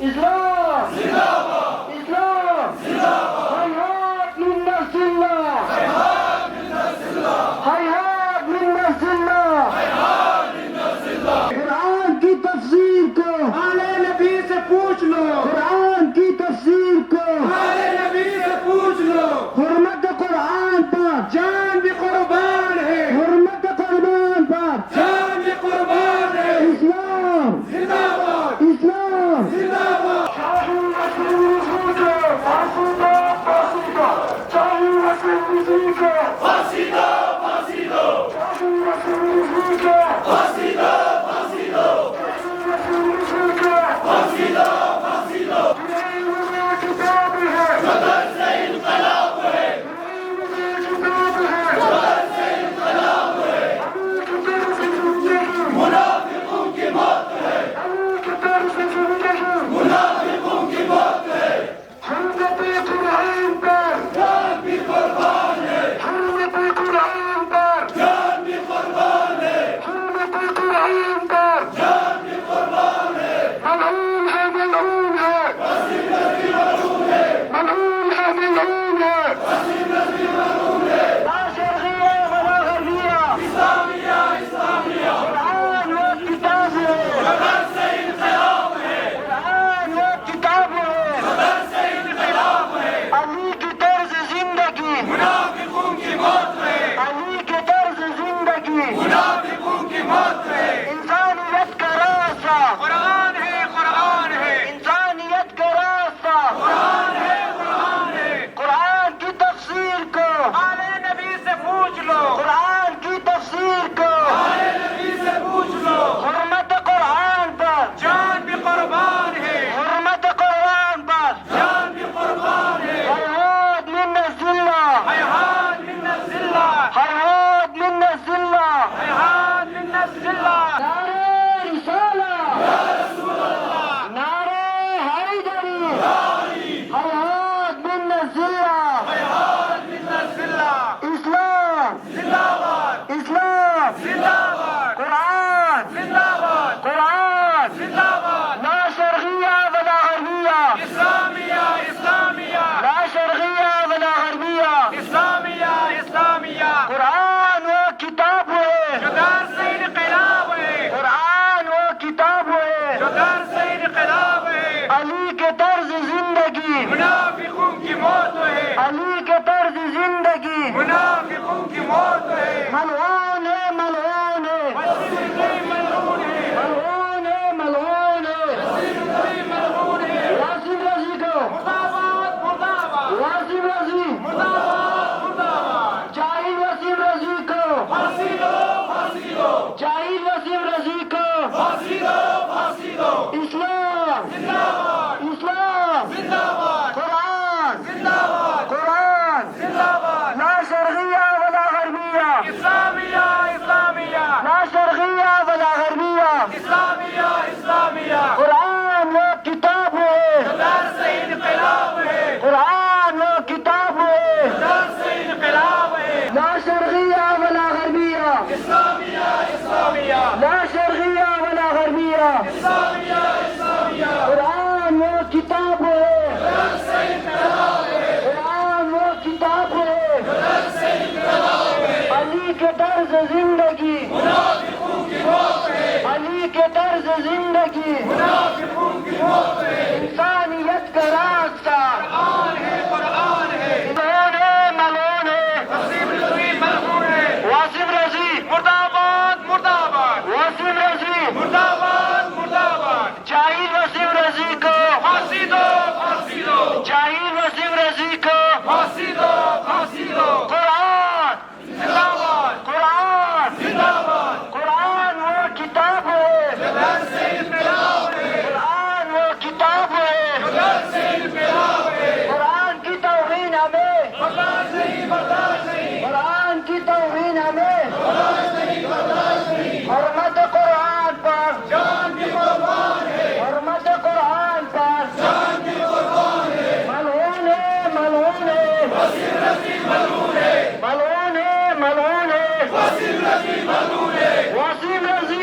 İslam! İslam! Hayhat min nasrillah! hayhat min nasrillah! Quran की तफसीर को आले नबी से पूछ लो, कुरान की तफसीर को आले नबी से पूछ लो, हुर्मत कुरान पर जान भी कुर्बान है, हुर्मत कुर्बान पर जान भी कुर्बान है। इस्लाम जिंदाबाद, इस्लाम जिंदाबाद।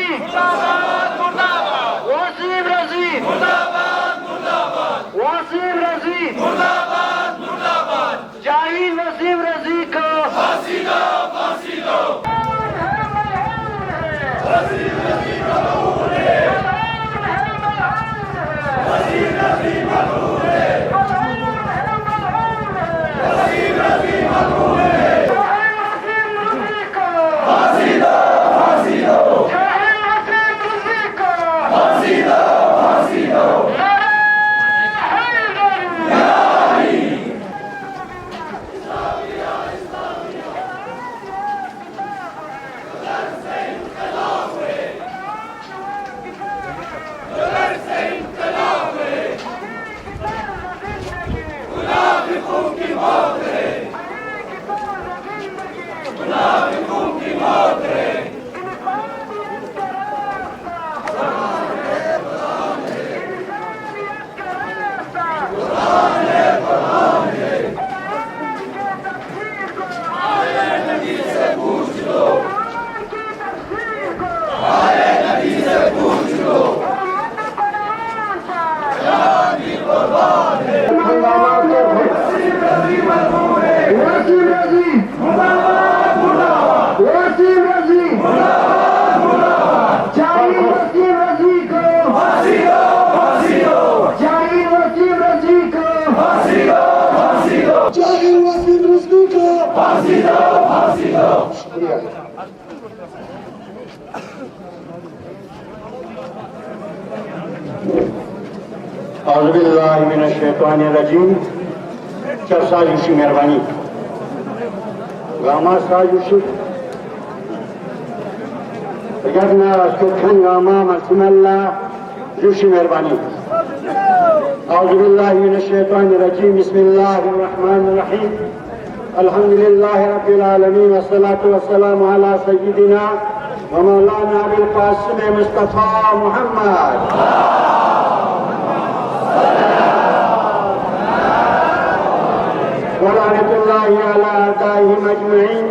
मुर्दाबाद, मुर्दाबाद, वसीम रजी मुर्दाबाद, मुर्दाबाद। मुर्दाबाद मुर्दाबाद जाहिद वसीम रजी को फांसी दो फांसी दो वसीम रजी मलून है वसीम रजी मलून है वसीम रजी मलून है फांसी दो फांसी दो फांसी दो फांसी दो मुनाफिकों की मौत है मुनाफिकों की मौत है आए नबी से पूछ लो आए नबी से पूछ लो शादी कुर्बान है वसीम रजी मलून है वसीम रजी मुर्दाबाद मुर्दाबाद वसीम रजी जाहिद वसीम रजी को फांसी दो फांसी दो जाहिद वसीम रजी को फांसी दो फांसी दो जाहिद वसीम रजी को फांसी दो फांसी दो औज़ुबिल्लाहिमिनश्शैतानिर्रजीम चर साजिशी मेहरबानी गामा साजिशी यदना सुखन गामा मसमल्ला जुशी मेहरबानी औज़ुबिल्लाहिमिनश्शैतानिर्रजीम बिस्मिल्लाहिर्रहमानिर्रहीम अल्हम्दुलिल्लाहि रब्बिल आलमीन वस्सलातु वस्सलामु अला सय्यिदिना व मौलाना अबुल क़ासिम मुस्तफ़ा मुहम्मद वलानतुल्लाहि अला अताइहिम अजमईन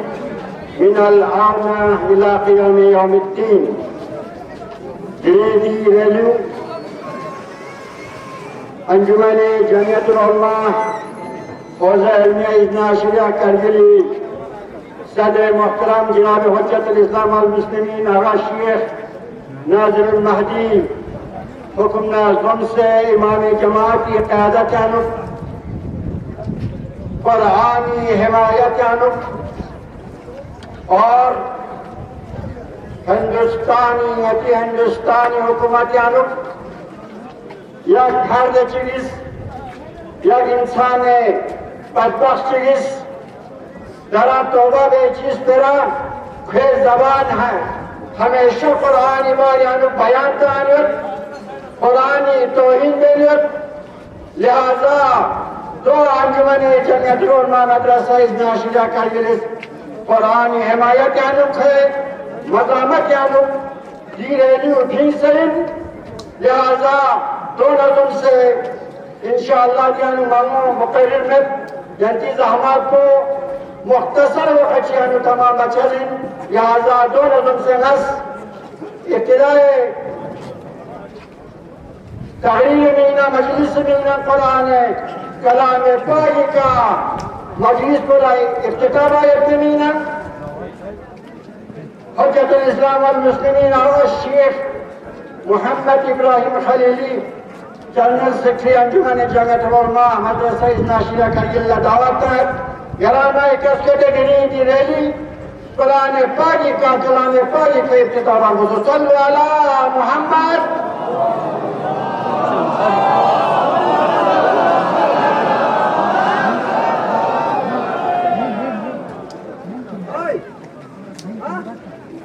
मिनल आना इला क़ियाम यौमिद्दीन। गिरेदी रेलू अंजुमन जमियतुल उलमा हौज़ा इल्मिया इज़ना शरिया करगिली सदर मोहतरम जनाब हुज्जतुल इस्लाम वल मुस्लिमीन आगा शेख नाज़िरुल महदी हुक्म नाज़म से इमाम जमात की क़यादत अनुफ क़ुरआनी हिमायत अनुफ और हिंदुस्तानी हुकूमत अनुफ या खर्द चीज या इंसान बदबख्त चीज दरा तौबा बे चीज तेरा खे जबान है हमेशा कुरानी बारियानु बयान तानियत कुरानी तौहीन बेनियत लिहाजा दो अंजुमन जमियतुल उलमा मदरसा इज़ना शरिया करगिलिस कुरानी हिमायत यानुक है मज़ामत यानुक दीरेली उठी सही लिहाजा दो नज़म से इंशाअल्लाह यानु मामू मुक़र्रर में जनती ज़हमात को मुख्तसर वक़्त यानु तमाम बचलिन लिहाजा दो नज़म से नस इब्तिदाए तहरीर मीना मजलिस मीना कुरान कलाम पाक का मजलिस को इफ्तिताह मीना हुज्जतुल इस्लाम वल मुस्लिमीन और Sheikh Mohammad Ibrahim Khalili general secretary अंजुमन जमियतुल उलमा मदरसा इज़ना शरिया करगिली दावत है घराना कसके दी रैली कुरान पाक का कलाम पाक का इफ्तिताह सल्लल्लाहु अला मुहम्मद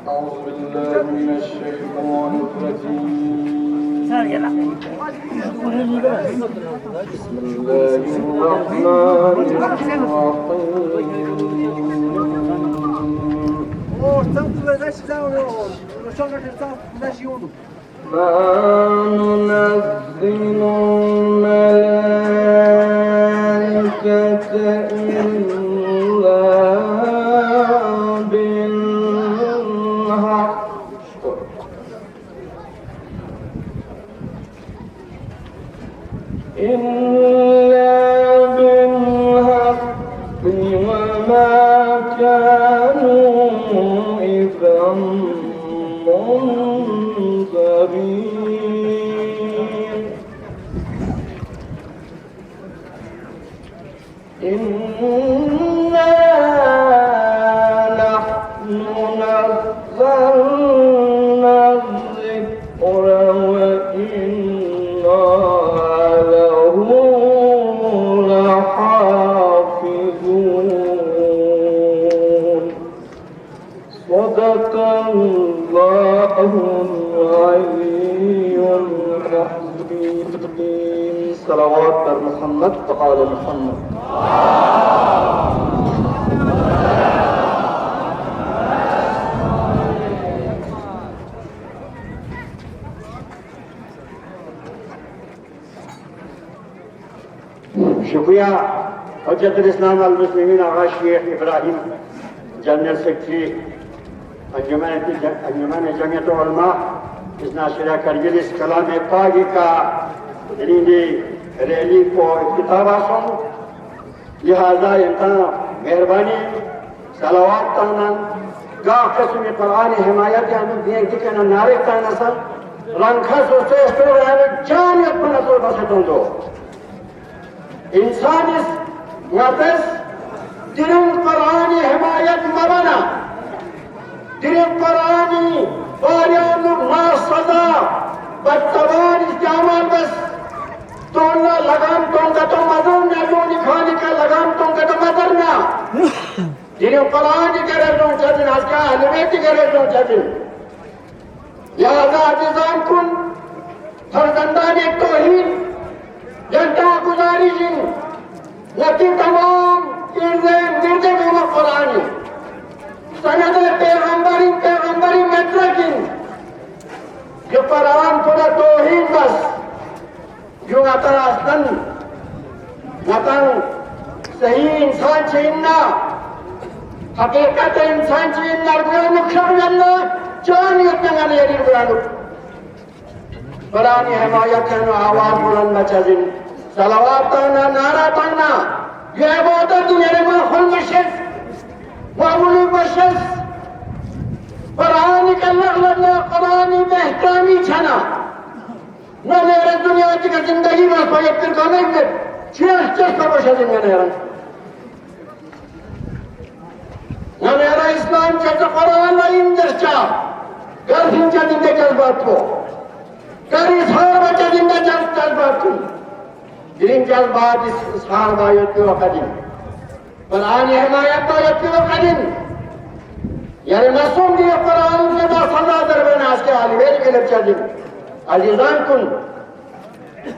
أعوذ بالله من الشيطان الرجيم بسم الله الرحمن الرحيم ما ننزل الملائكة إلا بالحق إلا إنا نحن نزلنا الذكر وإنا له لحافظون صدق الله العلي العظيم صلوات بر محمد وآل محمد शुक्रिया हजरत इस्लाम अल मुस्लिमीन आगा शेख इब्राहिम जनरल सेक्रेटरी अंजुमन जमीयत उलमा इस नाशिरा करगिल इस कलाम पागी का दरीनी रैली को इफ्तिताह सुन लिहाजा इंसान मेहरबानी सलावत ताना गा कसम कुरान हिमायत यानी दिए कि ना नारे ताना सा रंखा सोचे स्टोर है जान अपना तो बस दो इंसान इस वापस दिल कुरान हिमायत मबना दिल कुरान और मा सदा बदतवान इस्तेमाल बस तोड़ना लगाम तोड़ना तो मजूर ना लोनी खाने का लगाम तोड़ना तो मदरना दिल कुरान करे तो चलिए आज का हलवेट करे तो चलिए लिहाजा अजीजान कुन फर्जंदान एक तौहीद जनता गुजारिश लेकिन तमाम निर्दे में कुरान सनद पैगंबरी मदरकिन ये कुरान पूरा तौहीद बस जो अतरास्तन वतन सही इंसान चीनना हकीकत इंसान चीनना नुकसान करना जान यत्न यदि कुरान हिमायत करना आवाज बुलंद मचाजिन सलावत ताना नारा ताना ये इबादत मेरे माखुल मशस वामुल मशस कुरान का लगना कुरान में एहतरामी छना न मेरे दुनिया की जिंदगी में कोई फिर कौन है चेस करो शादी में नहीं न मेरा इस्लाम के कुरान ला इंदरचा घर सिंचा जिंदगी जज्बात को कर इजहार बचा जिंदा जज्बात को दिन जज्बात इजहार बायत के वक़दिन कुरान हिमायत बायत के वक़दिन यानी मासूम दिए कुरान से बा सजा दरबान आज के आलिवेल के लक्ष्य दिन अजीजान कुन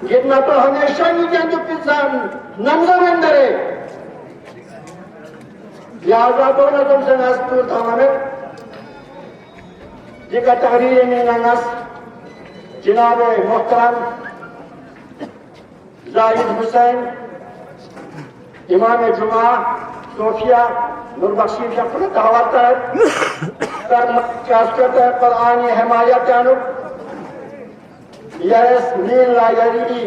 जितना तो हमेशा ही जंतु पिसान नमज़र अंदर है लिहाजा दोनों तुमसे नस्तूर तमामें जिका तहरीर में नंगस जनाब मोहतरम जाहिद हुसैन इमाम जुमा सोफिया नूरबख्शी शफर दावत है कुरान हिमायत यस नील लायरी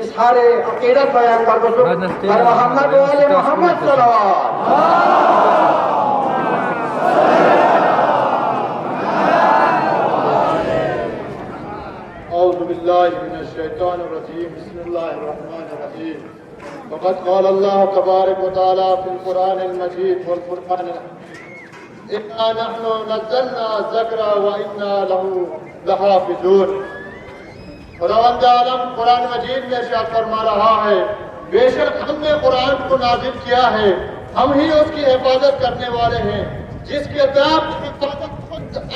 इस सारे अकीदत बयान कर दो मोहम्मद वाले मोहम्मद सल्लल्लाहु أعوذ بالله من الشيطان الرجيم بسم الله الرحمن الرحيم وقد قال الله تبارك وتعالى في القرآن المجيد والفرقان إنا نحن نزلنا الذكر وإنا له لحافظون खुदावंद आलम कुरान मजीद में इरशाद फरमा रहा है बेशक हमने कुरान को नाजिल किया है हम ही उसकी हिफाजत करने वाले हैं जिस किताब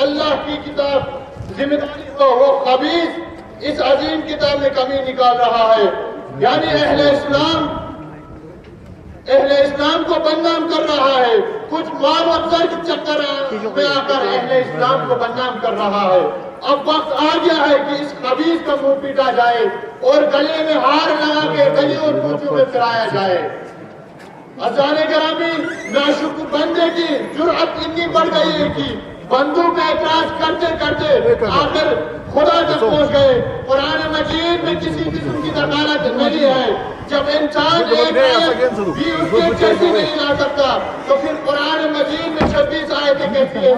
अल्लाह की किताब जिम्मेदारी को वो खबीस इस अजीम किताब में कमी निकाल रहा है यानी अहले इस्लाम को बदनाम कर रहा है कुछ मार अफसर के चक्कर में आकर अहले इस्लाम को बदनाम कर रहा है अब वक्त आ गया है कि इस खबीस का मुंह पीटा जाए और गले में हार लगा के गली और कूचों में फिराया जाए अजाने करामी नाशुक्र बंदे की जुर्अत इतनी बढ़ गई है कि बंदूक का एतराज करते करते आखिर खुदा तक पहुंच गए कुरान मजीद में किसी किस्म की दखालत नहीं है जब इंसान एक आयत भी उसके जैसी नहीं ला सकता तो फिर कुरान मजीद में 26 आयतें कैसी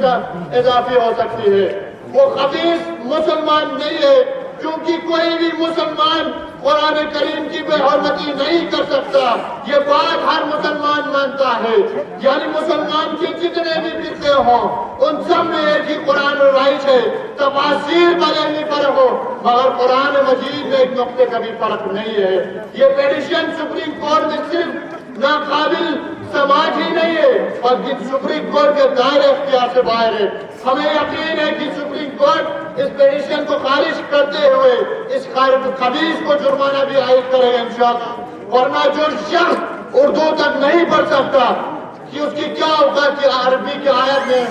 इजाफी हो सकती है वो खबीस मुसलमान नहीं है क्योंकि कोई भी मुसलमान कुरान करीम की बेहरमती नहीं कर सकता। ये बात हर मुसलमान मानता है। यानी मुसलमान के जितने भी फिरके हों उन सब में एक ही कुरान राइज है। तफासीर भले ही फर्क हो मगर कुरान मजीद में एक नुक्ते का भी फर्क नहीं है। ये पेटिशन सुप्रीम कोर्ट में सिर्फ नाकाबिल समाज ही नहीं है बल्कि सुप्रीम कोर्ट के दायरे इख्तियार से बाहर है। हमें यकीन है कि सुप्रीम कोर्ट इस पेटिशन को खारिज करते हुए इस खबीज को जुर्माना भी आयद करेगा इंशाअल्लाह। वरना जो शख्स उर्दू तक नहीं पढ़ सकता कि उसकी क्या होगा कि अरबी की आयत में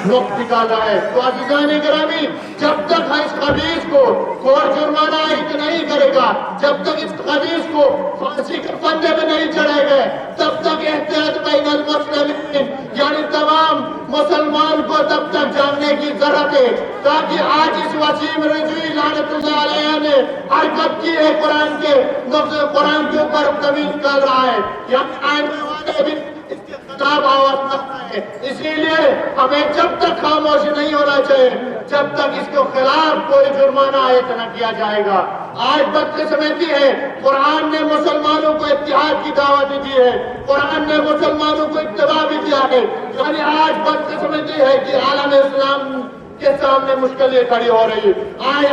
नुक्ता निकाल रहा है। तो अज़ीज़ान गिरामी, जब तक इस खबीज को कोर्ट जुर्माना आयद नहीं करेगा, जब तक इस खबीज को फांसी के फंदे में नहीं चढ़ेगा, तब तक एहतियात बैनुल मुस्लिमीन यानी तमाम मुसलमान को तब तक जानने की जरूरत है ताकि आज इस वसीम रिजवी लानतुल्लाह अलैह ने हरकत की है कुरान के ऊपर कभी निकाल रहा है या आने वाले भी इसीलिए हमें जब तक खामोश नहीं होना चाहिए जब तक इसके खिलाफ कोई जुर्माना आयद न किया जाएगा। आज बदकिस्मती है, कुरान ने मुसलमानों को इत्तेहाद की दावत दी है, कुरान ने मुसलमानों को इत्तबा भी दिया है। यानी आज बदकिस्मती है कि आलम इस्लाम के सामने मुश्किलें खड़ी हो रही है। आज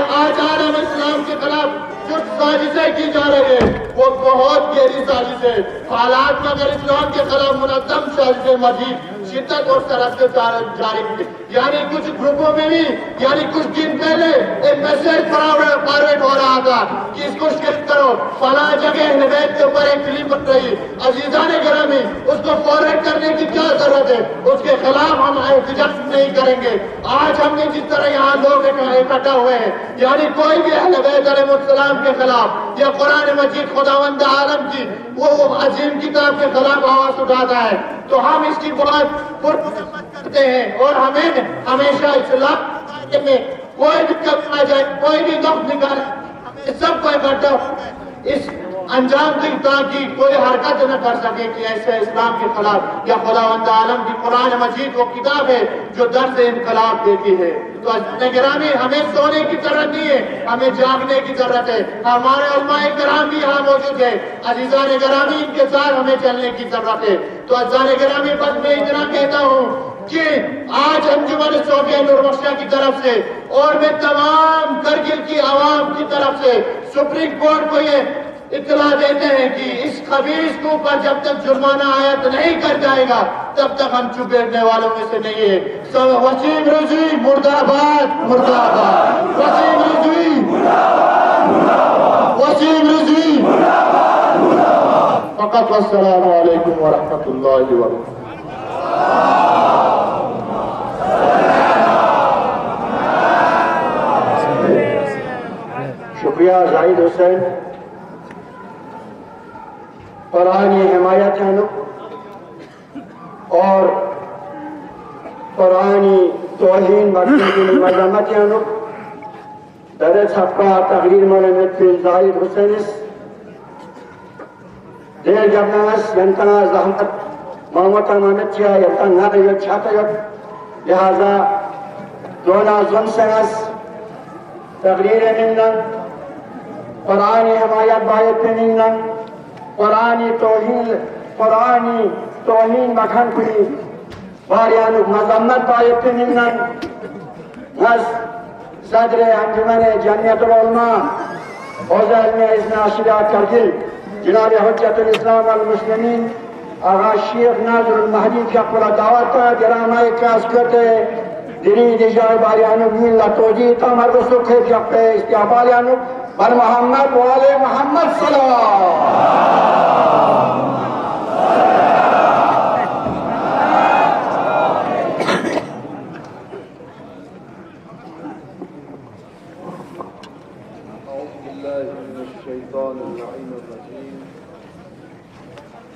आलम इस्लाम के खिलाफ जो साजिशें की जा रही है वो बहुत गहरी साजिश है। हालात में अगर इस्लाम के खिलाफ मुनज़्ज़म साजिशें मजीद शिद्दत और सरहद से जारी है। यानी कुछ ग्रुपों में भी यानी कुछ दिन पहले एक मैसेज फॉरवर्ड हो रहा था कि इसको शेयर करो, फला जगह नवेद के ऊपर एक फिल्म बन रही। अज़ीज़ान गिरामी, उसको फॉरवर्ड करने की क्या जरूरत है? उसके खिलाफ हम एहतिजाज नहीं करेंगे। आज हमने जिस तरह यहाँ लोग इकट्ठा हुए हैं यानी कोई भी अहले बैत अलैहिस्सलाम के खिलाफ या कुरान मजीद खुदावंद आलम की वो अजीम किताब के खिलाफ आवाज उठाता है तो हम इसकी बहुत पुरमत करते हैं और हमें हमेशा इस्लाम में कोई भी कमी आ जाए, कोई भी गप निकाले, हमें सबको इकट्ठा इस अंजाम तक ताकि कोई हरकत न कर सके कि ऐसे इस्लाम के खिलाफ या खुदावंद आलम की कुरान मजीद वो किताब है जो दर्द इनकलाब देती है। तो अज़ीज़ान गिरामी, हमें सोने की जरूरत नहीं है, हमें जागने की जरूरत है। हमारे उलमाए किराम भी यहाँ मौजूद है। अज़ीज़ान गिरामी, इनके साथ हमें चलने की जरूरत है। तो अज़ीज़ान गिरामी, बस मैं इतना कहता हूँ कि आज अंजुमन सोफिया नूरबख्शिया की तरफ से और मैं तमाम करगिल की आवाम की तरफ से सुप्रीम कोर्ट को ये इत्तला देते हैं कि इस खबीज के ऊपर जब तक जुर्माना आयद नहीं कर जाएगा तब तक हम चुप बैठने वालों में से नहीं है। वसीम रिजवी मुर्दाबाद, मुर्दाबाद। वसीम रिजवी मुर्दाबाद, मुर्दाबाद। वसीम रिजवी मुर्दाबाद, मुर्दाबाद। फकत वस्सलामु अलैकुम व रहमतुल्लाहि व बरकातहू। शुक्रिया जाहिद हुसैन। कुरानी हिमायत और कुरानी तौहीन मकसदी मजम्मत दर सबका तकरीर मौलाना जाहिद हुसैन देर जबनास यंतना जहमत मोहम्मद मोहम्मद चिया यंतना यो छाता लिहाजा दोना जुन सनस तकरीर निंदन कुरानी हिमायत बायत निंदन कुरानी तौहीन मखन कुनी वारियानु मजम्मत बायत निंदन नस सदर अंजुमन जमियतुल उलमा हौज़ा में इस्नाशिरा करगिल जनाब हुज्जतुल इस्लाम वल मुस्लिमीन आगा शेख नाज़रुल महदी का पूरा दावत गिरामाए कास करते दिनी दिजार बारियानु मील तोजी तमर रसूल के जपे इस्तिबालियानु बर मोहम्मद वाले मोहम्मद सल्लल्लाहु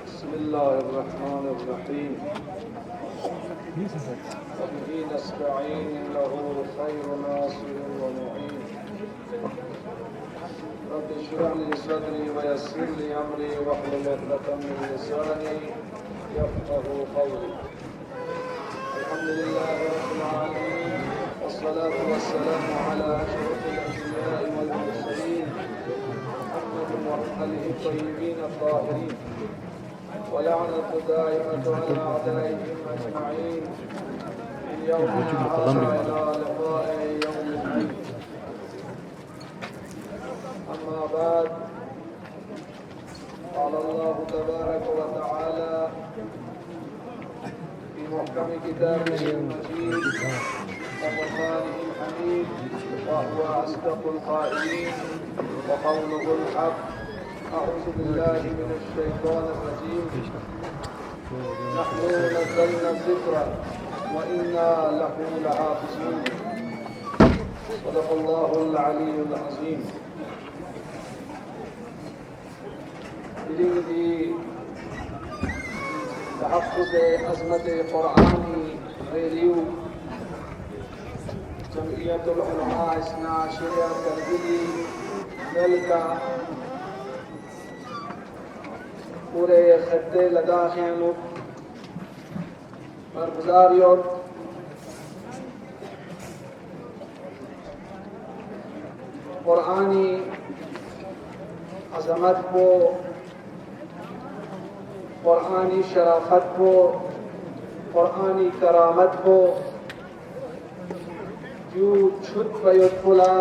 बिस्मिल्लाहिर्रहमानिर्रहीम वबिही नस्तईन इन्नहु खैरुन नासिरुन व मुईन रब्बि इश्रह ली सदरी व यस्सिर ली अमरी वहलुल उक़दतम मिन लिसानी यफ़क़हू क़ौली। अल्हम्दुलिल्लाहि रब्बिल आलमीन वस्सलातु वस्सलामु अला अशरफिल अंबिया'i वल آله الطيبين الطاهرين ولعنة دائمة على أعدائهم أجمعين من يومنا هذا إلى لقاء يوم الدين. أما بعد، قال الله تبارك وتعالى في محكم كتابه المجيد وفرقانه الحميد وهو أصدق القائلين وقوله الحق. أعوذ بالله من الشيطان الرجيم. نحن نزلنا الذكر وإنا له لحافظون. صدق الله العلي العظيم. تحفظ أزمة قرآني ريليو جمعية العلماء اثنا عشرية تربیتی ملکا پورے خطے لداخ ہیں لوگ برگزاریوں قرآنی عظمت کو قرآنی شرافت کو قرآنی کرامت کو جو چھت پیت پلا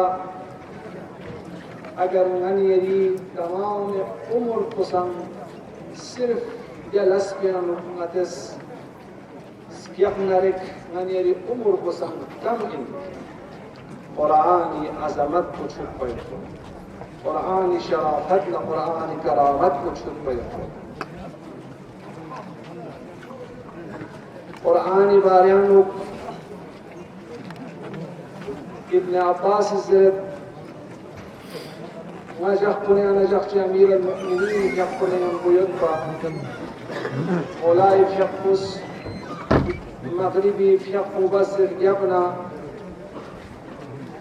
اگر غنیری تمام عمر قسم صرف جلس بیان حکومتس سکیقنرک غنیری عمر قسم کم ان قرآنی عظمت کو چھت پیت پلا قرآنی شرافت قرآنی کرامت کو چھت پیت پلا قرآنی باریانو ابن عباس الزرد وجحقني أنا جحش أمير المؤمنين جحقني من بيضبا مولاي فيقفص مغربي فيقف بسر جبنا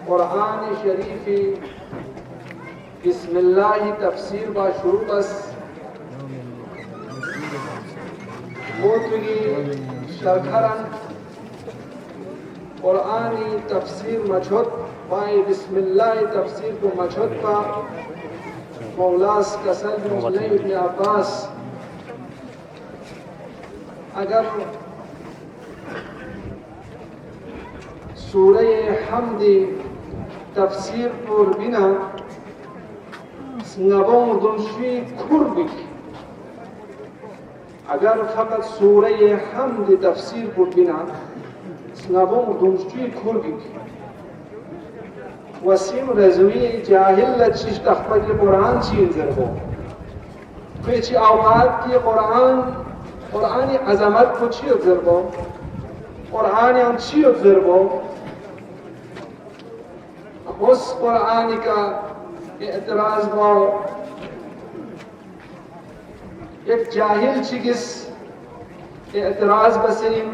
قرآن شريفي بسم الله تفسير باشروع بس موتوگی شرکرن قرآنی تفسیر مجھد بائی بسم اللہ تفسیر کو مجھد پا مولاس کسل مجھلی ابن عباس اگر سورہ حمد تفسیر پر بنا سنگبون دنشوی کھر بکی اگر فقط سورہ حمد تفسیر کو بنا سنابون دمشتی کھر گی وسیم رضوی جاہل لچش تخبر قرآن چی انظر ہو پیچی اوقات کی قرآنی عظمت کو چی انظر ہو قرآنی ہم چی انظر ہو اس قرآنی کا اعتراض ہو ایک جاہل چیز اعتراض بسیم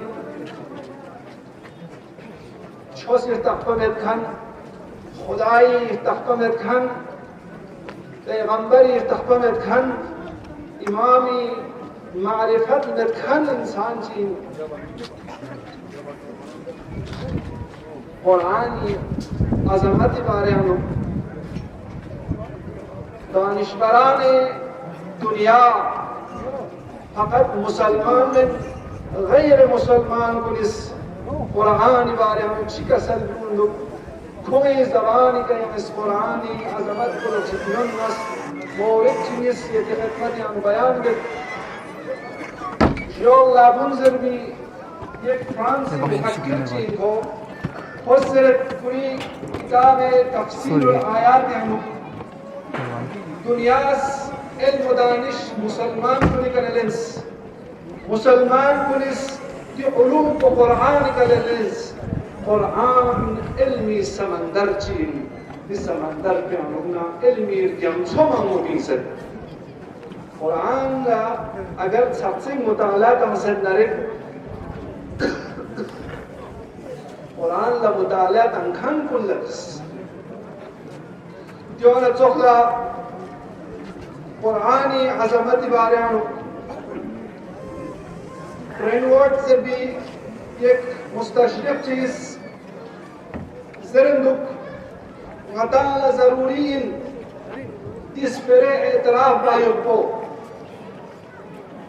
چھوس ارتقامت کھن خدای ارتقامت کھن پیغمبری ارتقامت کھن امامی معرفت مت کھن انسان چین قرآنی عظمت بارے ہم دانشوران دنیا فقط مسلمان من غیر مسلمان کو اس قرآن بارے ہم شکسل بندو کوئی زبانی کا اس قرآنی عظمت کو لچکنن نس مورد چنیس یہ خدمت ہم بیان گئے جو اللہ بنظر بھی ایک فرانسی محقق چیز کو خسرت پوری کتاب تفسیر الآیات ہم دنیاس علم و دانش مسلمان کو نکلنس مسلمان پولیس دی علوم کو قرآن نکلنس قرآن علمی سمندر چین دی سمندر پہ ہمنا علمی ارتیام سوما مبیسد قرآن اگر ساتسنگ مطالعات ہم سد نرک قرآن لا مطالعات انکھان کن لکس دیوانا چوکلا قرآنی عظمت باریانو فرینورڈ سے بھی ایک مستشرق چیز زرندک غطال ضرورین dispere etraf bayupo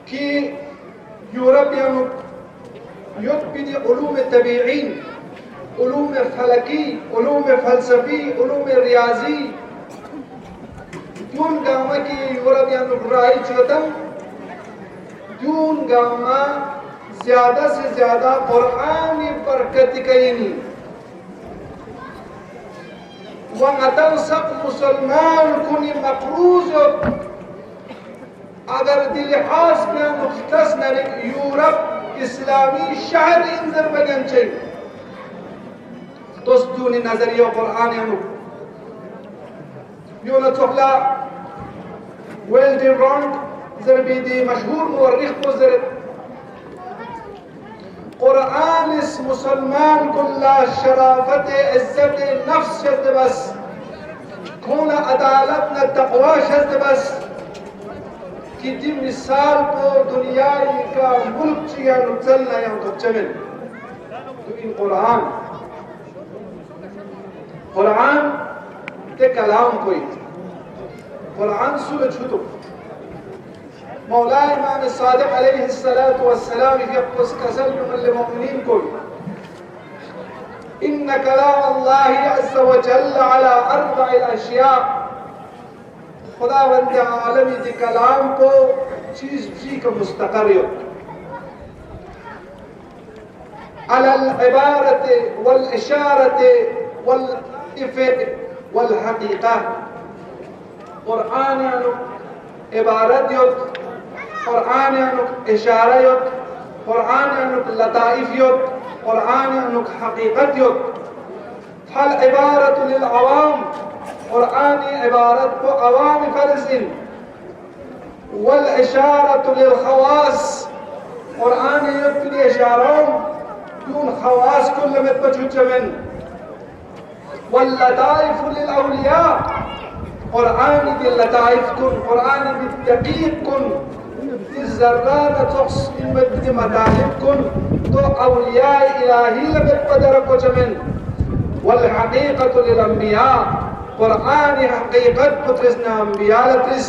ki European يثبت علوم الطبيعين علوم فلكي علوم فلسفي علوم رياضي دون गामा की यूरोपियन राय चोतम دون गामा ज्यादा से ज्यादा कुरानी बरकत कईनी वंगतल सब मुसलमान कुनी मफरूज अगर दिल हास में मुख्तस नरिक यूरोप इस्लामी शहर इंजर बगन चाहिए दोस्तों नजरिया कुरान यानु يونا تخلا ويلدي رونك زربيدي مشهور مورخ بزرد قرآن اس مسلمان كلا شرافت عزت نفس شد بس كون عدالتنا تقوى شد بس कि दी मिसाल को दुनिया का मुल्क चिया नुचलना या दुचमन तो इन कुरान के कलाम कोई कुरान सूरह छुतो मौला इमाम सादिक अलैहि सलातु वस्सलाम की अपस कसम लिल मुमिनीन कोई इन कलाम अल्लाह अज़्ज़ व जल्ल अला अर्बअ अशिया खुदावंद आलमी के कलाम को चीज जी का मुस्तकर हो अलल इबारत वल इशारत वल इफ़त वल हकीका कुरान यानु इबारत यो कुरान यानु इशारा यो कुरान यानु लताइफ यो कुरान यानु हकीकत यो फल इबारत लिल अवाम कुरानी इबारत को अवाम फर्जिन वल इशारत लिल खवास कुरानी युक्ति इशारों दून खवास कुल में बचुचमन वल लताइफ लिल औलिया कुरानी दिल लताइफ कुन कुरानी दिल दकीक कुन दिल ज़र्रात तोक्स इनमें दिल मदालिब कुन तो औलिया इलाही लबे पदर को चमन वल हकीकत लिल अंबिया कुरान हकीकत पुत्रसना अंबिया लत्रिस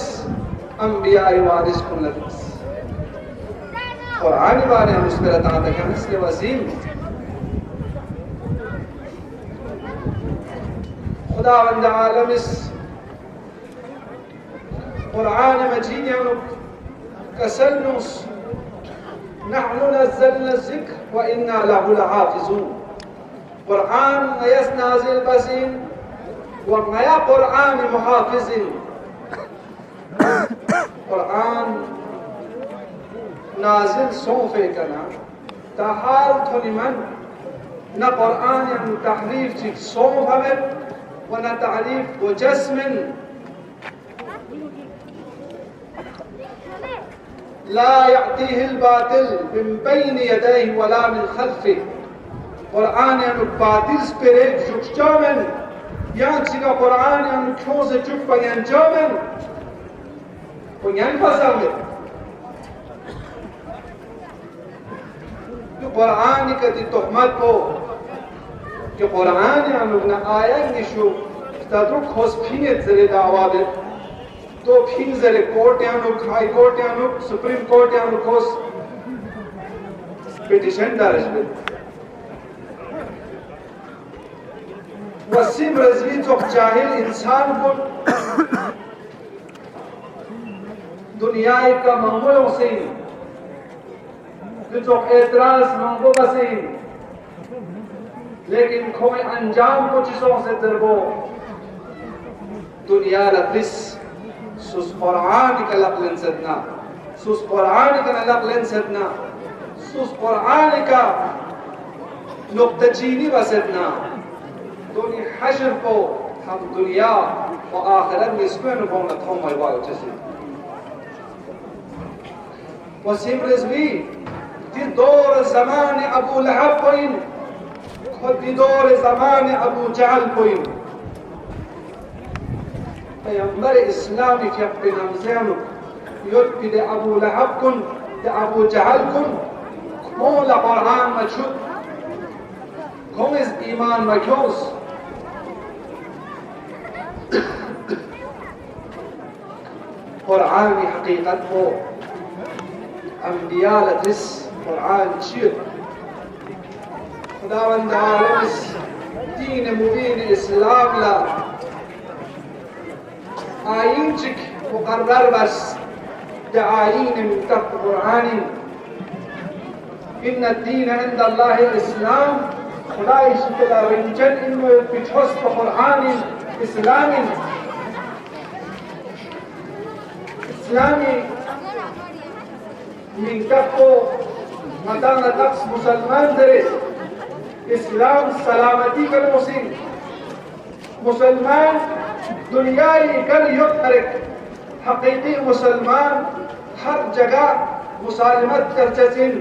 अंबिया वारिस कुन लत्रिस कुरान बारे हम उस पर अता तक इसलिए वसीम खुदावंद आलम इस कुरान मजीद यानु कसलनुस नहनु नज़्ज़लना ज़िक्र व इन्ना लहु लहाफ़िज़ून कुरान नयस नाज़िल बसीन वनया कुरान मुहाफिज़िन कुरान नाज़िल सोफ़े कना ताहाल थोनिमन न कुरान यानु तहरीफ चिक सोफ़ हमें व न तहरीफ व जस्मिन ला यअतीहिल बातिल मिन बैन यदैहि वला मिन खल्फिहि कुरान यानु बातिल स्पिरे जुक्चामन यहाँ चिका कुरान यानु क्यों से चुप पगन जामन वो यहाँ फंसा में तो कुरान का दी तोहमत को कि कुरान यानु न आया निशु तदरुक खोस फीने ज़रे दावाबे तो फीन ज़रे कोर्ट यानु हाई कोर्ट यानु सुप्रीम कोर्ट यानु खोस पिटिशन दर्ज में वसीम रज़वी तो जाहिल इंसान को दुनिया का मामूलों से जो एतराज़ मांगो बसे लेकिन कोई अंजाम को चीज़ों से तरबो दुनिया लफ्ज़ सुस कुरान का लफ्ज़ सदना सुस कुरान का लफ्ज़ सदना सुस कुरान का नुक्ता चीनी बसदना दोनी हशर को हम दुनिया व आखिरत में इसमें नुबौना थोम वाले चीज़ वसीम रिज़वी दी दौर ज़मान अबू लहब कोइन खुद दी दौर ज़मान अबू जहल कोइन पैगंबर इस्लामी के अपने नमज़ानों युद्ध दे अबू लहब कुन दे अबू जहल कुन कौन ला कुरान मचुद कौन इस ईमान قرآن حقیقت کو انبیاء لدرس قرآن چیر خداوند عالم اس دین مبین اسلام لا آئین چک مقرر بس دعائین من تحت قرآن ان الدین عند الله الاسلام خدای شکل رنجن انو پیچھوس قرآن اسلامی من کفو مدان نفس مسلمان درے اسلام سلامتی کر مسلمان دنیای کر یک ترک حقیقی مسلمان ہر جگہ مسالمت کر چسین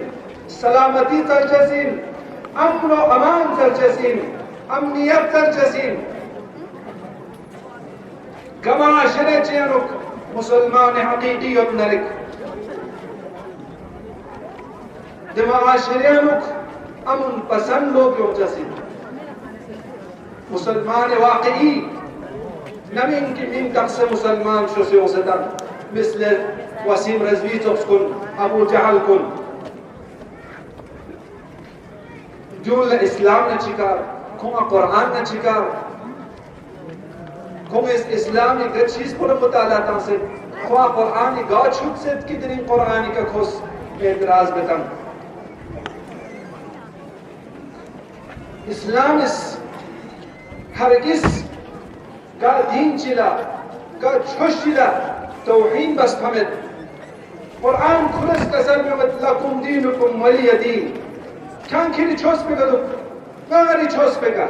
سلامتی کر چسین امن و امان کر چسین امنیت کر چسین گما شرے چینک مسلمان حقیقی ابنرک معاشرینک امن پسند لوگ یوجسی مسلمان واقعی نمین کی من تقص مسلمان شو سیوسدن مثل وسیم رضوی تقص کن ابو جہل کن جول اسلام نہ چکار کھوما قرآن نہ چکار کھوم اس اسلامی گا چیز پر مطالعہ تانسے خواہ قرآنی گا چھوٹ سے کتنی قرآنی کا خوص اعتراض بتن اسلام اس ہرگز کا دین چلا کا چھوش چلا توحید بس پھمت قرآن کھلس کسر میں لکم دینکم ولی دین کھان کھلی چھوس پہ گا دو مغری چھوس پہ گا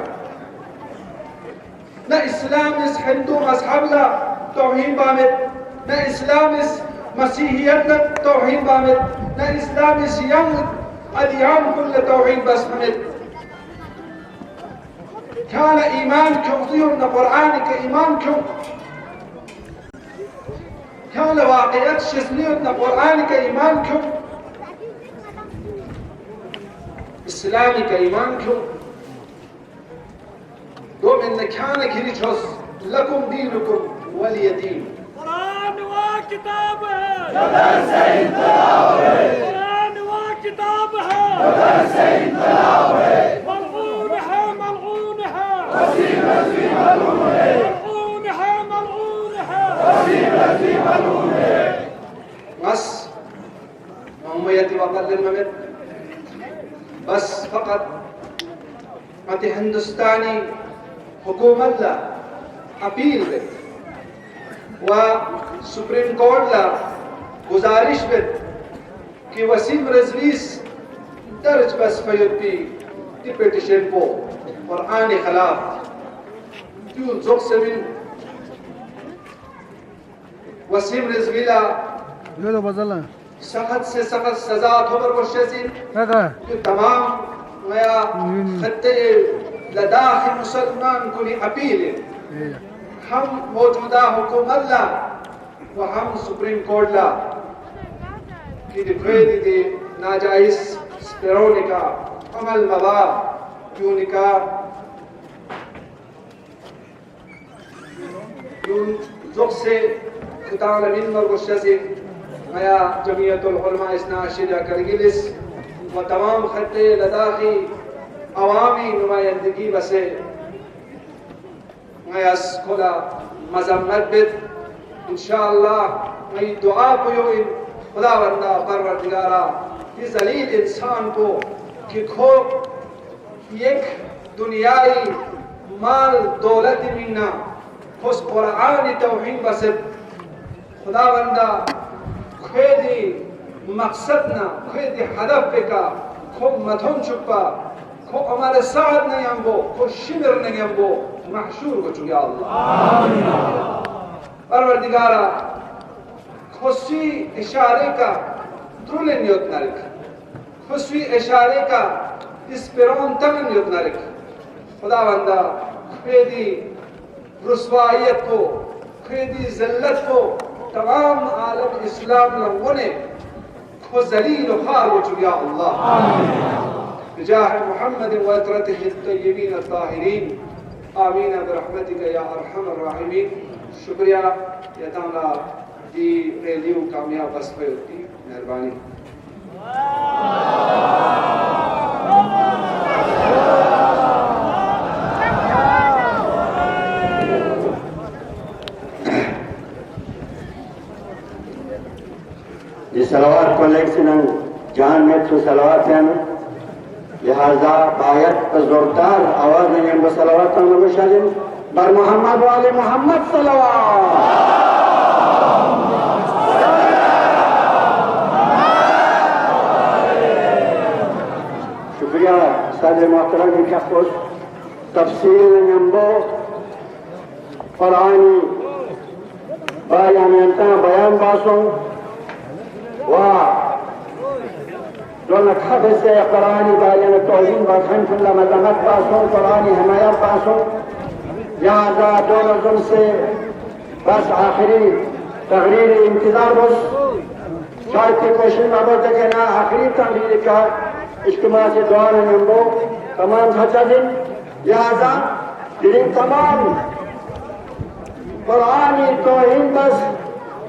نہ اسلام اس ہندو مذہب لا توحید بامت نہ اسلام اس مسیحیت لا توحید بامت نہ اسلام اس ینگ ادیان کل توحید بس پھمت كان إيمان كوثيرنا قرآنك إيمان كو كان واقعات شسنيرنا قرآنك إيمان كو إسلامك إيمان كو دوم إن كان كريتشوس لكم دينكم ولي دين قرآن وكتابها مدرسة تلاوة قرآن وكتابها مدرسة تلاوة ملعونها ملعونها وسيم رضوي ملعونة ملعونها ملعونها وسيم رضوي ملعونة بس مهميتي وقت للممت بس فقط مت هندوستانی حکومت لا اپیل دے و سپریم کورٹ لا گزارش بد کہ وسیم رضویس درج بس فیوتی تی پیٹیشن کو قرآن خلاف کیوں زوق سمین وسیم رضوی لا سخت سے سخت سزا خبر بشیسین کہ تمام نیا خطے لداخل مسلمان کلی اپیل ہم موجودہ حکومت لا و ہم سپریم کورٹ لا کی دکھوئی دی ناجائز سپیرونی کا عمل مبا کیونی کا کیون زخ سے خدا لمن مرگوشتی نیا جمعیت العلماء اسنا شیدہ کرگیلس و تمام خطے لداخی عوامی نمائندگی بسے میں اس خدا مذمت بد انشاءاللہ میں دعا پویو ان خدا بندہ پروردگارہ یہ ذلیل انسان کو کہ کھو ایک دنیای مال دولت مینا خس قرآن توحید بسد خدا بندہ خیدی مقصد نہ خیدی ہدف کا کھو متھن چھپا کو ہمارے ساتھ نہیں ہم وہ کو شمر نہیں ہم وہ محشور کو چکے اللہ آمین پروردگارہ خصوصی اشارے کا درول نیوت نہ رکھ خصوصی اشارے کا اس پیرون تمن نیوت نہ رکھ خدا بندہ خیدی رسوائیت کو خیدی ذلت کو تمام عالم اسلام لوگوں کو ذلیل و خوار ہو چکے اللہ آمین بجاه محمد وعترته الطيبين الطاهرين آمين برحمتك يا أرحم الراحمين شكرا यताला जी रैलियों कामयाब बस पे होती मेहरबानी ये सलावत कलेक्शन जान में तो सलावत है लिहाजा बायत जोरदार आवाज में हम सलावत मुशालिम बर मोहम्मद वाले मोहम्मद सलावत शुक्रिया सादे मोहतरम की खुश तफसील नंबो फरानी बयान बासों دون خبث قرآنی باین توهین و خنف مذمت باسون قرآنی حمایت باسون لہذا دون سے بس آخری تقریر انتظار بس شاید کی کوشش مبارد کہ نا آخری تقریر کا اجتماع سے دعا نمبو تمام خچا دن لہذا دن تمام قرآنی توهین بس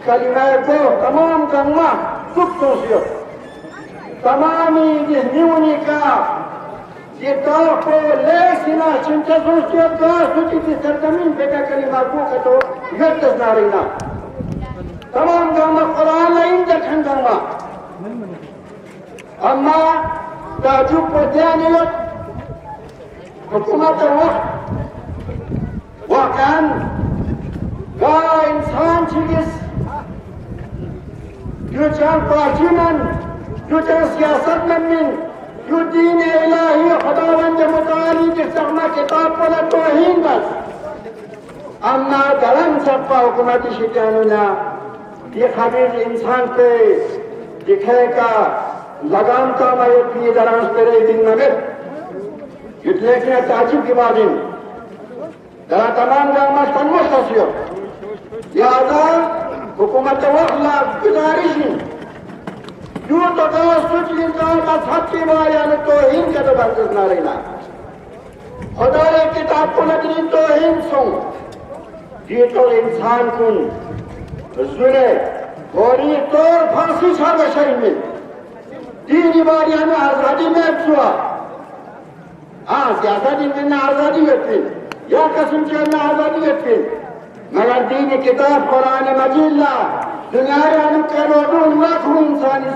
کلمہ کو تمام کرنا سب توسیت تمامی ذهنونی کا یہ طور کو لے سنا چنچہ سوچیت کا سوچی تھی سرزمین پہ کا کلمہ کو کتو یدس نارینا تمام گاما قرآن لئین جکھن گاما اما تعجب کو دیانیت حکومت وقت واقعاً گا انسان چیز جو چار پارچی من جو سیاست من جو دین الہی خداوند متعالی جسما کتاب پر توہین بس اما گرم سپا حکومت شکانونا یہ خبیر انسان پہ دکھے کا لگام کا مایت کی درانس پرے دن مگر جتنے کی تعجب کی بادیں درہ تمام گامت تنموش تسیو لہذا حکومت وقلا گزارشی جو تو سوچ انسان مذہب کی مایان توہین کا تو برکت نہ رہنا خدا کتاب کو نگری توہین سوں یہ تو انسان کن زرے گوری طور پھانسی چھا بشائی میں دینی باریان آزادی میں افسوا سیاسی میں آزادی اتفین یا قسم چلنا آزادی اتفین مگر دینی کتاب قرآن مجید لا دنیا یعنی کروڑوں لاکھوں انسانی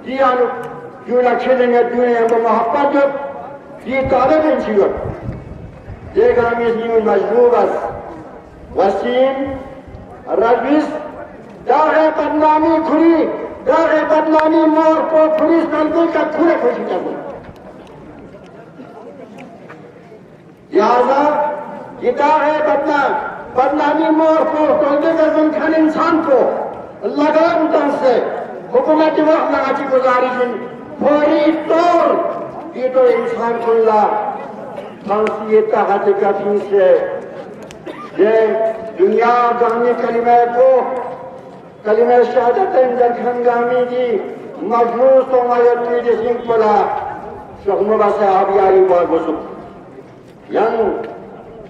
دیانو جو لکھلیں گے دنیا ہم محبت جو یہ طالب انسیوت دیکھ ہم اس نیون مجلوب اس وسیم رجویس داغ بدنامی کھری داغ بدنامی مور کو پولیس نلگل کا کھرے خوشی کرو لہذا یہ داغ بدنامی مور کو تولدے کا زنکھن انسان کو لگا اتن سے حکومت وقت لگاتی گزارش فوری طور یہ تو انسان کو پھانسی تحت کفی سے یہ دنیا گامی کلمہ کو کلمہ شہادت اندر خنگامی دی مجلوس تو مایت کی جسنگ پلا شخمبہ سے آبیاری بار گسک یعنی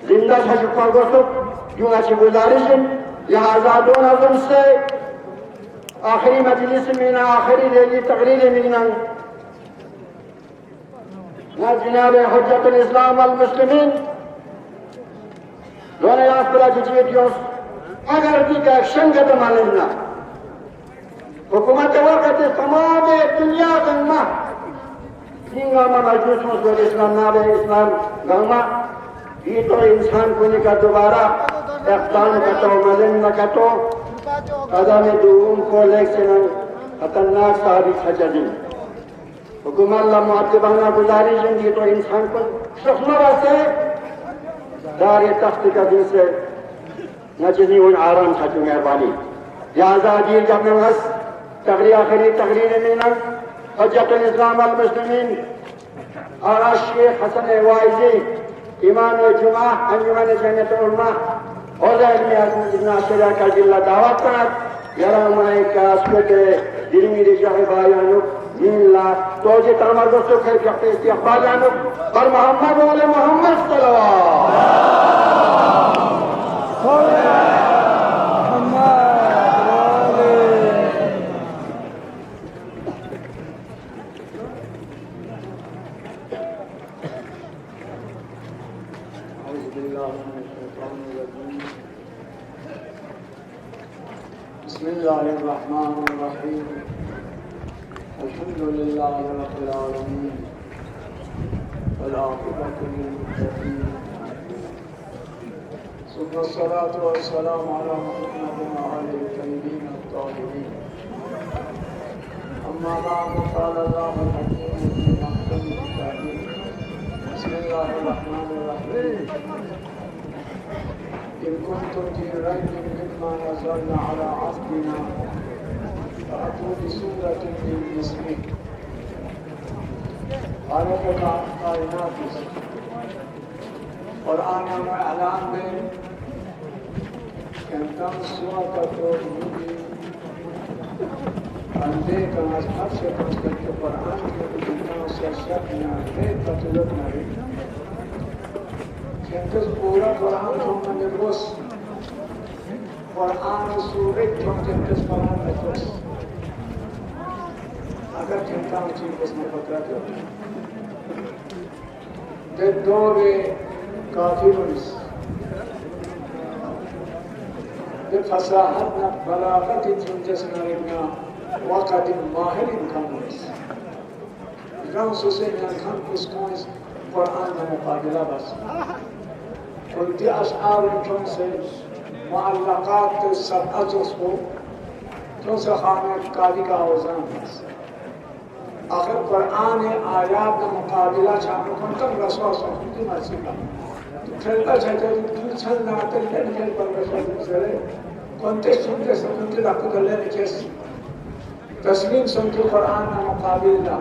زندہ شکر گسک یوں اچھی گزارش لہذا دون ازم سے آخری مجلس میں آخری ریلی تقریر میں نہ جناب حجت الاسلام والمسلمین دون یاسپرا جیٹیوس اگر بھی کا ایکشن کا تمالنا حکومت وقت تمام دنیا گنما گاما مجلس مسلم اسلام ناب اسلام گاما یہ تو انسان کو نہیں کا دوبارہ اقدام کرتا ہو ملن نہ کرتا قدم دوم کو لیکن خطرناک صحابی خچا دن حکومت اللہ معتبانہ گزاری جنگی تو انسان کو شخمرہ سے دار تخت کا دن سے نچنی ان آرام خچو مہربانی لہذا دیر جب میں بس تقریر مینا حجت الاسلام والمسلمین آغاز شیخ حسن وائزی امام جمعہ انجمن جمعیت علماء اور علمی عظم ابن عشرہ کا جلہ دعوت کرد یرامائی کا اسکت دلمی رجاہ بایانو من اللہ توجہ تامر دوستو خیر فقط استقبالانو بر محمد والے محمد صلوات बिस्मिल्लाहिर्रहमानिर्रहीम अल्हम्दुलिल्लाहि रब्बिल आलमीन वल आक़िबतु लिल मुत्तक़ीन सुम्मा अस्सलातु वस्सलामु अला मुहम्मदिन व आलिहि तय्यबीन अत्ताहिरीन अम्मा बअद क़ाला अल्लाहुल हकीम फी महकमिल किताबिह बिस्मिल्लाहिर्रहमानिर्रहीम إن كنتم في ريب مما نزلنا على عبدنا فأتوا بسورة من مثله خالق कायनात कुरान में ऐलान में कम सूरत को बंदे का मजहब से कुछ करके कुरान के बिना से शक न है तजुर्बा नहीं Çünkü पूरा कुरान को मैंने रोज कुरान सूरत जो जिनके कुरान में तो अगर चिंता चीज इसमें पकड़ा तो दे दो वे काफिरुस दे फसाहत न बलागत जिनके सुनाएगा वक़्त माहिर इनकामुस गांव से इनकाम उसको इस कुरान में मुकाबला बस उनकी अशआर उनकों से मुअल्लक़ात सब अज़ुस को तो से खाने काली का औज़ान बस आखिर कुरान आयात का मुकाबला चाहने को तब रसूल सल्लल्लाहु अलैहि वसल्लम चलता चलता तू चल ना तो लेने पर रसूल चले कॉन्टेक्स्ट सुनते सुनते आपको कर लेने कैसे तस्लीम सुन के कुरान का मुकाबला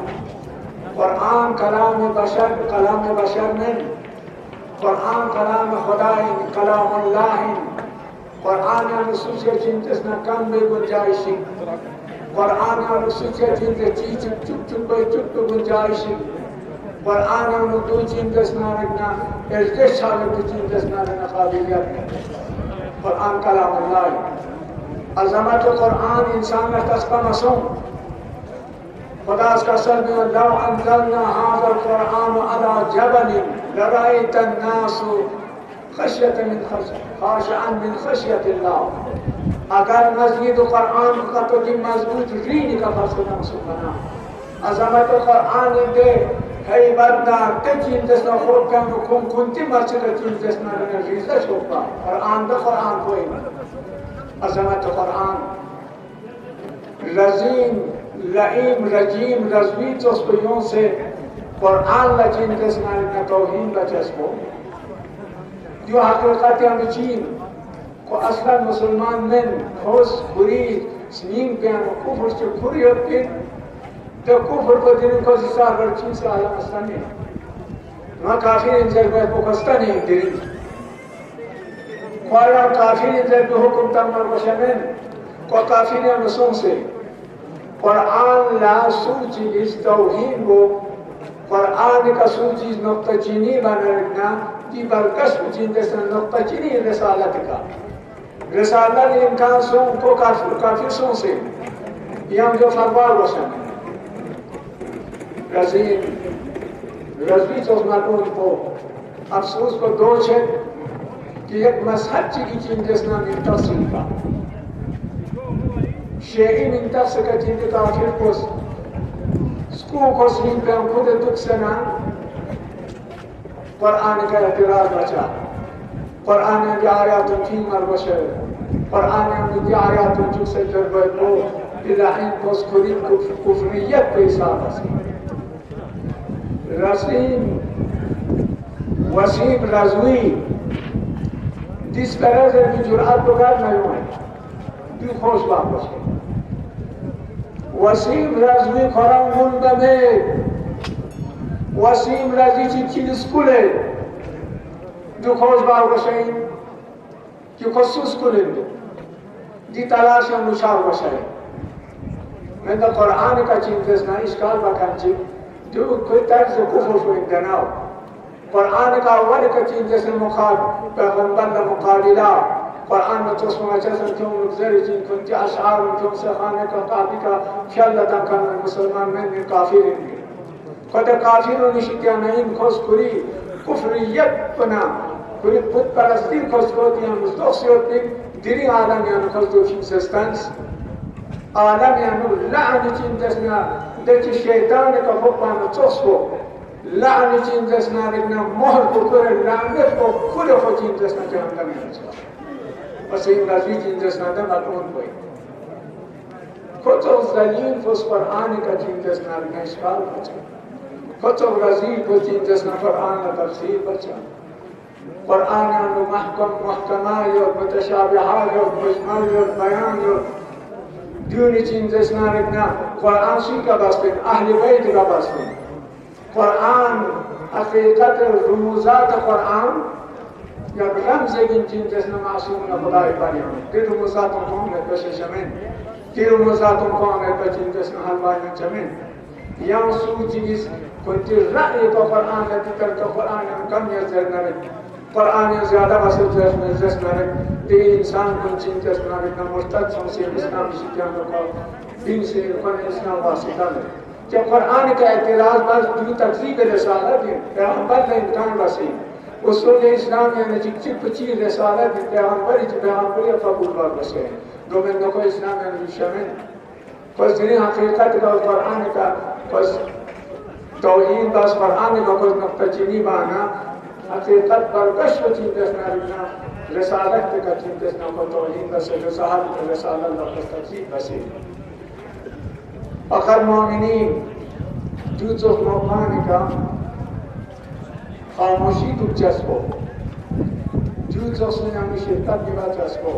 कुरान कलाम बशर नहीं कुरान कलाम खुदा कलाम अल्लाह कुरान नुसूस के चिंतस न कम में गुंजाइश कुरान नुसूस के चिंतस चीज चुप गुंजाइश कुरान नु दो चिंतस न रखना ऐसे साल की चिंतस न रखना काबिलियत कुरान कलाम अल्लाह अज़मत कुरान इंसान का तस्बा मसूम खुदा का सल में लव अंज़लना हाज़ा कुरान अला जबल लरअयत अन्नास खश्यतन मिन खश्यतिल्लाह अगर मस्जिद कुरान का तो दिन मजबूत रीन का फसना सुबहाना अज़मत कुरान दे है बंदा तजीन दसना खूब का कुंती मस्जिद तजीन दसना ने रिज़ा छोपा कुरान द कुरान कोई अज़मत कुरान रज़ीम लईम रजीम रज़वी चस्पों से कुरान लजीम के स्नान का तौहीन लचस्पो जो हकीकत अमचीन को असलन मुसलमान में खोस खुरी स्नीम के कुफर से खुरी होती तो कुफर को दिन को जिसा वर्ची से आलम अस्तानी ना काफी इंजर में को कस्ता नहीं दिन वाला काफी इंजर में हुक्म तमर बशमें को काफी ने मसूम से कुरान ला सूची इस तौहीन को कुरान का सूची नुक्ता चीनी बनाना की बरकस चीन जैसे नुक्ता चीनी रिसालत का रिसालत इनका सों को काफी सों से यहाँ जो फरमान रोशन रज़वी चौसनाटों को अफसोस को दो है कि एक मजहब की चीन जैसे तफसील का Shai min tafsika jinti kafir kos sku koslim pe खुद दुख से ना कुरान का एतराज बचा कुरान की आयत थी मर बशर कुरान की आयत जो से जरबे को बिलाइन कोस खुदी कुफरियत पे हिसाब है रसीम वसीम रज़वी जिस तरह से जुरात बगैर नहीं हुए तू खोज वापस वसीम रज़वी खराम गुंडा में वसीम रज़वी चीज़ स्कूल है जो खोज वापस है कि खुसूस स्कूल है दी तलाश है मुशार बशाए मैं तो कुरान का चीज़ ना इश्काल बकान चीज़ जो कोई तर्ज कुफर को इम्तनाओ कुरान का अव्वल का चीज़ जैसे मुखाब पैगंबर का मुकाबिला कुरान में तो सुना चल क्यों नज़र जिन कुछ अशआर क्यों से खाने का काफी का ख्याल लता का मुसलमान में काफिर हैं कद काफिरों निशित्या नहीं खुशकुरी कुफरियत बना पूरी पुत परस्ती खुशकोतियां मुस्तक़ से होती diri alam yani kaltuşun sestans alam yani la'an için desna deki şeytanı ka fokman tosco la'an için desna rigna mohr ko kore la'net ko kule ko için desna jahannam yani asim razi için desna da matun koy koto zalil fos Qur'an ka için desna rigna işgal bacha koto razi ko için desna Qur'an ka tafsir bacha قرآن عنده محكم محكمات متشابهات مجمل بيان دوني چین دسنا رکنا قرآن سی کا باسپن اہل بیت کا باسپن قرآن حقیقت رموزات قرآن یا رمز چین دسنا معصوم خدای پاریان تی رموزاتوں کو ہمیں بشے شمین تی رموزاتوں کو ہمیں بچین دسنا حلوائی چمین یا سو چیز کنتی رأی تو قرآن لیتی کرتا قرآن کم یا زرنا رکنا قرآن زیادہ واسط جسنا رکھ دی انسان کن چین جسنا رکھنا مرتد سے اسلام شکیان رکھا دین سے کن اسلام واسطہ رکھ کہ قرآن کا اعتراض بس جو تقسیب رسالت ہے پیغمبر نے امکان واسطی اصول اسلام یعنی چک پچی رسالت ہے پیغمبری قبول بار بسے دومندوں کو اسلام یعنی شامل پس دینی حقیقت کا قرآن کا پس توحید بس قرآن کا کوئی نقطہ چینی بانا حقیقت برگشت چین دسنا رکنا رسالت کا چین دسنا کو توحید بسے رسالت رسالت لفظ تقسیم بسے اخر مومنین دوزخ موقعانی کا خاموشی تو جسبو دوزخ سنامی شرکت کی بات جسبو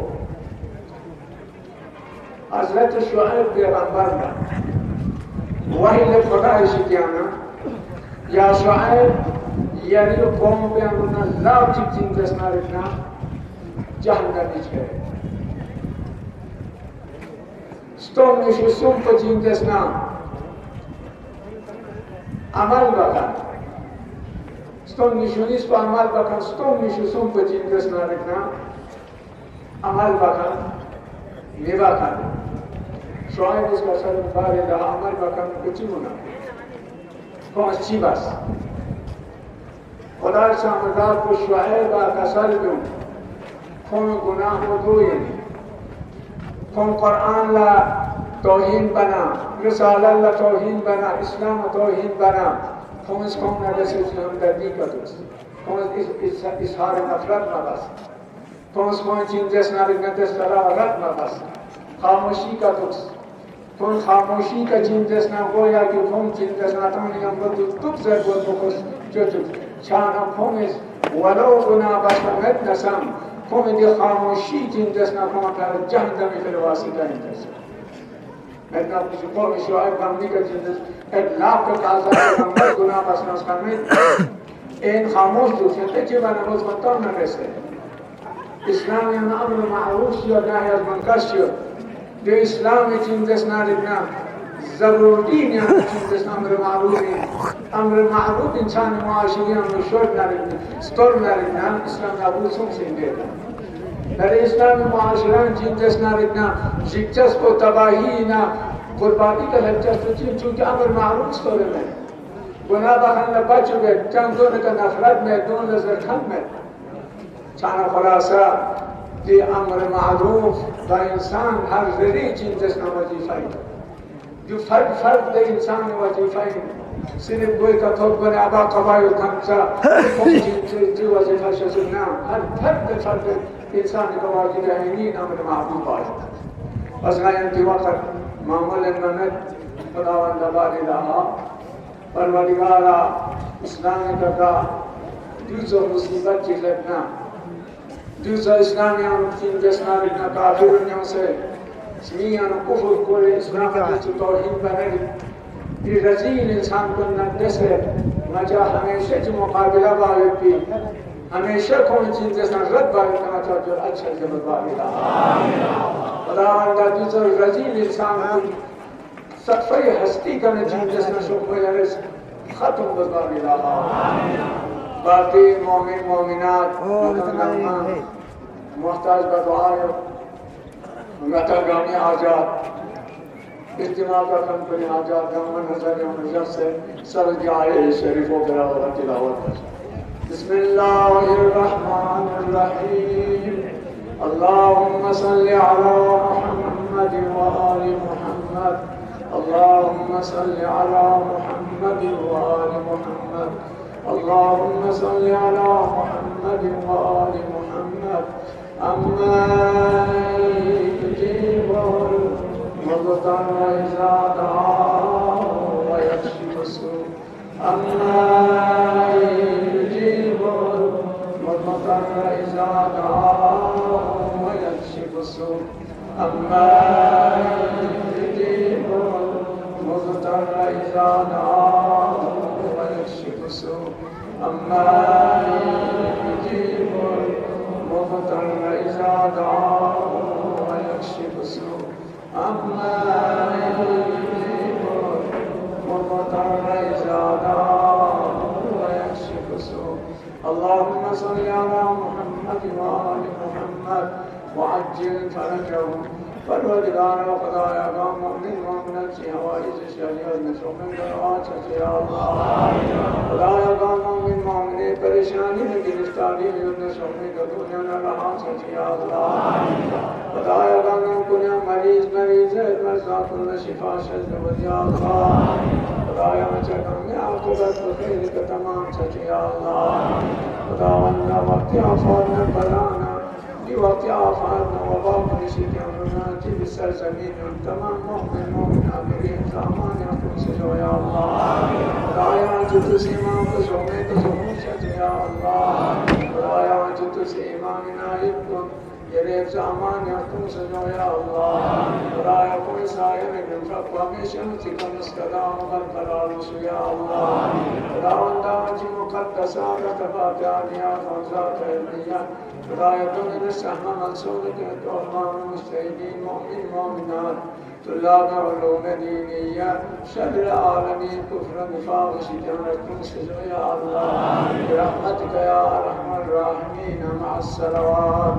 حضرت شعیب پیغمبر کا وحی لخدا شکیانا یا شعیب یعنی قوم پہ انہوں لاو چین دسنا رکھنا جہنم نیچ گئے ستون نشو سم پہ چین دسنا عمل بکن ستون نشو نیس پہ عمل بکن ستون نشو سم پہ چین دسنا رکھنا عمل بکن نیوا کن شعیب اس کا سر باری دا عمل بکن کچی ہونا کون اچھی بس خدا شامدار کو شعیب کا سر دوں کون گناہ و دوئیں کون قرآن لا توہین بنا رسالہ لا توہین بنا اسلام توہین بنا کون اس قوم نے جیسے ہمدردی کا دوست کون اظہار نفرت نہ بس کون اس قوم چین جیسنا رکھنے سراحت نہ بس خاموشی کا دوست کون خاموشی کا چین جیسنا گویا کہ کون چین جیسنا تمہیں ہم بدو تب سے بود بکس جو چانا کونس ولو گناہ بسمت نسام کون دی خاموشی چین جیسنا کون تر جہنمی فی الواسطہ انتظر اتنا کچھ قوم شعیب بندی کا چین جیسنا لاکھ کا قاضر محمد گناہ بسنا سکرمت این خاموش جو سنتے چی بنا مزمتان نہ رسے اسلام یعنی امر معروف یا نهی از منکر شد دی اسلام چین جیسنا رکنا ضروری یعنی چین جیسنا امر معروف انسان معاشری امر شرط نرکنا ستر نرکنا اسلام نبود سن سنگه در اسلام معاشران چین جیسنا رکنا شکچسپ و تباہی نا قربانی کا لچسپ چین چونکہ امر معروف ستر میں گناہ بخن لبچو گئے چند دون کا نفرت میں دون لزرکن میں چانا خلاصہ دی امر معروف با انسان ہر ذری چین جسنا وظیفائی جو فرد دے انسان وظیفائی صرف گوئی کا توب بنے آبا قبائل تھمسا چین وظیفہ شسنا ہر فرد انسان کا واجب رہنین امر معروف آئی بس غیانتی وقت معمول الممت خداوند باری لہا پروردگارا اسلامی کا دوزو مصیبت کی لگنا دوسرا اسلامیان چین جسنا رکھنا کافروں سے سمیان کفر کوئی اسلام کے توحید بنے یہ رزیل انسان کو نندے سے مجا ہمیشہ جو مقابلہ باید بھی ہمیشہ کون چین جسنا رد باید کرنا چاہتا جو اچھا جمع باید خداوندہ دوسرا رزیل انسان کو صفحہ ہستی کرنے چین جسنا شکر یارس ختم باید باقی مومن مومنات محتاج بدعائے متگامی حاجات اجتماع کا کم کنی حاجات گمن حضر یوم نجر سے سر جائے شریف و براغت تلاوت بسم اللہ الرحمن الرحیم اللهم صل على محمد وآل محمد. اللهم صل على محمد وآل محمد. اللهم صل على محمد وآل محمد. أما يجيب المضطر إذا دعاه ويكشف السوء. أما يجيب المضطر إذا دعاه ويكشف السوء. أما يجيب المضطر إذا دعاه ويكشف السوء. أما يجيب المضطر إذا دعاه ويكشف السوء. أما يجيب المضطر إذا دعاه ويكشف السوء. اللهم صل على محمد وآل محمد وعجل فرجهم. فالوجدان وقضايا مؤمن ومؤمنة في هوائج الشريعة المسلوم من دعوات يا الله. خدایا مؤمن مؤمنين پریشانی میں گرفتاری المسلوم من دنیا لحاظ یا اللہ. خدایا کنیا مریض ہے مرضات الشفاء شد یا اللہ. خدایا چکم میں عاقبت بخیر کا تمام یا اللہ. خداوند وقت آفات میں بلانا وقت آفات وباء مشرك أمرنا في السرزمين تمام مؤمن مؤمنات بهم سامان يقول سجوا يا الله. خدایا جت سے ایمان کو سونے تو سموشت یا اللہ. خدایا جت سے ایمان عنایت کو یہ سامان يقول سجوا یا اللہ. خدایا کوئی سایہ میں نفق ہمیشہ تکم اسکدا مغرقرار یا اللہ. خداوند آجی مقدسات تفاتحات یا فوزات علمیہ. خدایا تمہیں السهم منصور كالتوفان المجتهدين مؤمن مؤمنات طلاب علوم دينية شر العالمين كفر نفاق شجركم سجوا يا الله. برحمتك يا أرحم الراحمين مع الصلوات.